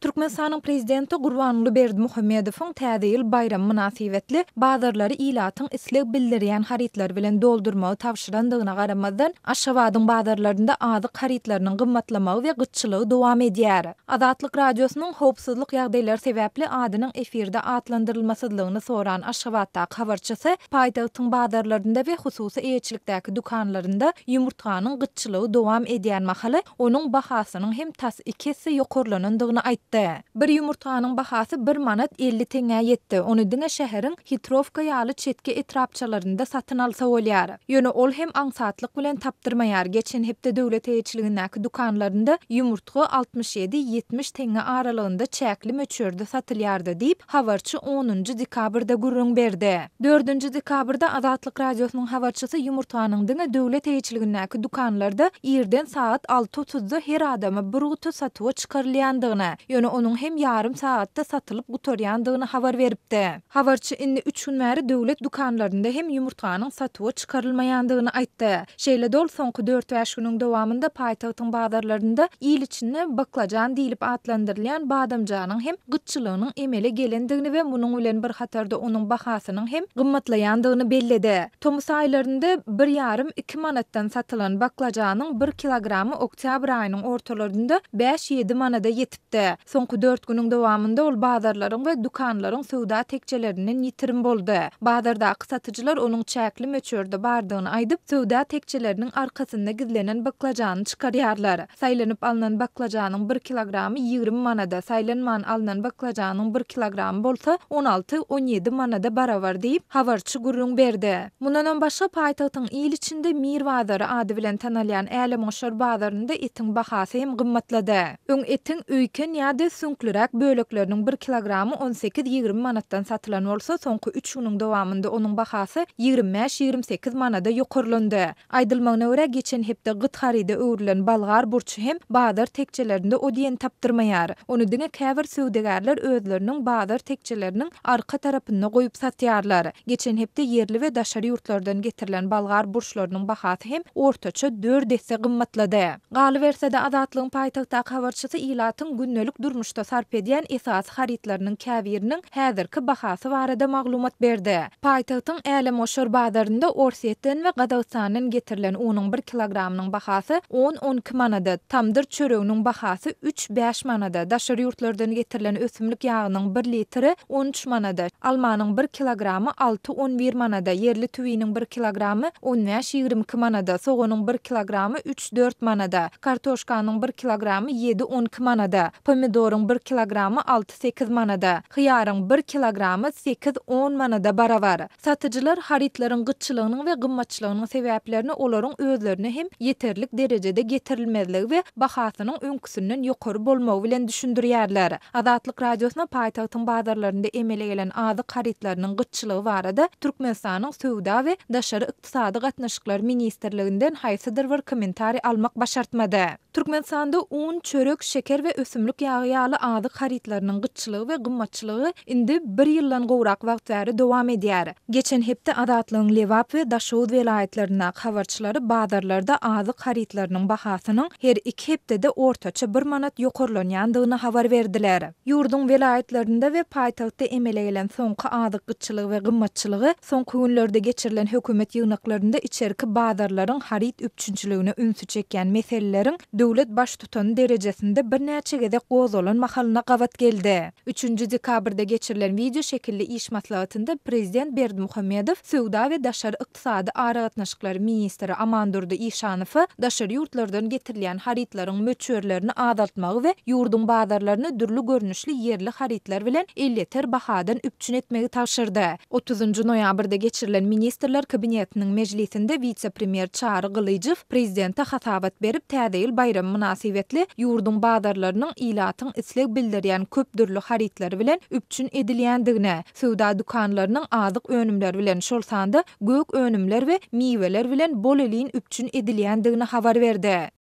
Türkmenistanyň prezidenti Gurbanuly Berdimuhammedowyň täze ýyl bayramy münasibetli bazarlary ilatyň isleg bildirýän haritler bilen doldurmagy tawşyrandygyna garamazdan Aşgabatyň bazarlarynda azyk haritlarynyň gymmatlamagy we gyçylygy dowam edýär. Azatlyk radiosynyň howpsuzlyk ýagdaýlary sebäpli adynyň efirde atlandyrylmasyzlygyny soran Aşgabatda habarçysy paýtagtyň bazarlarynda we hususy eýetçilikdäki dukanlarynda ýumurtanyň gyçylygy dowam edýän mahaly onuň bahasynyň hem tas ikisi ýokurlanandygyny aýtdy. Bir ýumurtanyň bahasy 1 manat 50 teňe ýetdi. Ony diňe şäheriň Hitrovka ýaly çetki etrapçalarynda satyn alsa bolýar. Ýöne ol hem aňsatlyk bilen tapdyrmaýar. Geçen hepde döwlet eýetçiligindäki dukanlarynda ýumurtga 67-70 teňe aralygynda çäkli möçürde satylýardy diýip habarçy 10-njy dekabrda gurrun berdi. 4-nji dekabrda Azatlyk radiosynyň habarçysy ýumurtanyň diňe döwlet eýetçiligindäki dukanlarda ýerden saat 6:30-da her adama bir gutu satyga çykarylýandygyny, ýöne onuň hem ýarym saatda satylyp gutarýandygyny habar beripdi. Habarçy indi 3 gün bäri döwlet dukanlarynda hem ýumurtanyň satyga çykarylmaýandygyny aýtdy. Şeýle dol soňky 4-5 güniň dowamında paýtagtyň bazarlarynda ýyl içinde baklajan diýilip atlandyrylýan badamjanyň hem gyçylygynyň emele gelendigini we munyň bilen bir hatarda onuň bahasynyň hem gymmatlaýandygyny bellidi. Tomus aýlarynda 1,5-2 manatdan satylan baklajanyň 1 kilogramy oktyabr aýynyň ortalarynda 5-7 manada ýetipdi. Soňky 4 günüň dowamında ol bazarlaryň we dukanlaryň sowda tekçelerinden ýitirim boldy. Bazardaky satyjylar onuň çäkli möçürde bardygyny aýdyp, sowda tekçeleriniň arkasynda gizlenen baklajany çykarýarlar. Saýlanyp alynan baklajanyň 1 kilogramy 20 manada, saýlanman alynan baklajanyň 1 kilogramy bolsa 16-17 manada barabar diýip habarçy gurrun berdi. Mundan başga paýtagtyň ýyl içinde Mir bazary ady bilen tanalýan Älemoşar bazarynda etiň bahasy hem gymmatlady. Öň etiň öýken ýa-da süňkliräk bölekleriniň 1 kilogramy 18-20 manatdan satylan bolsa, soňky 3 güniň dowamında onuň bahasy 25-28 manada ýokurlandy. Aýdylmagyna görä geçen hepde gyt harida öwrilen balgar burçy hem bazar tekçelerinde o diýen tapdyrmaýar. Ony diňe käbir söwdegärler özleriniň bazar tekçeleriniň arka tarapyna goýup satýarlar. Geçen hepde yerli we daşary ýurtlardan getirilen balgar burçlarynyň bahasy hem ortaça 4 desse gymmatlady. Galybersede Azatlygyň paýtagtdaky habarçysy ilatyň günnelik durmuşda sarp edýän esas haritlarynyň käbiriniň häzirki bahasy barada maglumat berdi. Paýtagtyň Älemoşar bazarynda Orsetden we Gazagstandan getirilen unyň 1 kilogramynyň bahasy 10-12 manada, tamdyr çöreginiň bahasy 3-5 manada, daşary ýurtlardan getirilen ösümlik ýagynyň 1 litri 13 manada, almanyň 1 kilogramy 6-11 manada, yerli tüwiniň 1 kilogramy 15-22 manada, soganyň 1 kilogramy 3-4 manada, kartoşkanyň 1 kilogramy 7-12 manada, pomidoryň 1 kilogramy 6-8 manada, hyýaryň 1 kilogramy 8-10 manada barabar. Satyjylar haritlaryň gyçylygynyň we gymmatçylygynyň sebäplerini olaryň özlerine hem ýeterlik derejede getirilmezligi we bahasynyň öňküsünden ýokary bolmagy bilen düşündirýärler. Azatlyk radiosyna paýtagtyň bazarlarynda emele gelen azyk haritlarynyň gyçylygy barada Türkmenistanyň sowda we daşary ykdysady gatnaşyklar ministrliginden haýsydyr bir kommentari almak başartmady. Türkmenistanda un, çörek, şeker we ösümlik ýagy ýaly azyk haritlarynyň gyçylygy we gymmatçylygy indi 1 ýyldan gowrak wagt bäri dowam edýär. Geçen hepde Azatlygyň Lewap we Daşowut welaýetleriniň habarçylary bazarlarda azyk haritlarynyň bahasynyň her 2 hepdede ortaça 1 manat ýokurlanýandygyny habar berdiler. Ýurdun welaýetlerinde we paýtagtda emele gelen soňky azyk gyçylygy we gymmatçylygy soňky günlerde geçirilen hökümet ýygnaklarynda içerki bazarlaryň harit üpçünçiligine ünsü çekýän meseleleriň döwlet baş tutan derejesinde bir näçe gezek gozalan mahalyna gabat geldi. 3-nji dekabrda geçirilen video şekilli iş maslahatynda prezident Berdimuhammedow sowda we daşary ykdysady ara gatnaşyklary ministri Amandurdy Işanowy daşary ýurtlardan getirilýän haritlaryň möçürlerini azaltmagy we ýurdun bazarlaryny dürli görnüşli yerli haritlar bilen elleter bahadan üpçün etmegi tawşyrdy. 30-njy noýabrda geçirilen ministrler kabinetiniň mejlisinde vice-premier Çary Gylyjew prezidente hasabat berip täze ýyl bayramy münasibetli ýurdun bazarlarynyň ilatyň isleg bildirýän köp dürli haritlary bilen üpçün edilýändigine, sowda dukanlarynyň azyk önümleri bilen şol sanda gök önümler we miweler bilen bol elin üpçün edilýändigine habar berdi.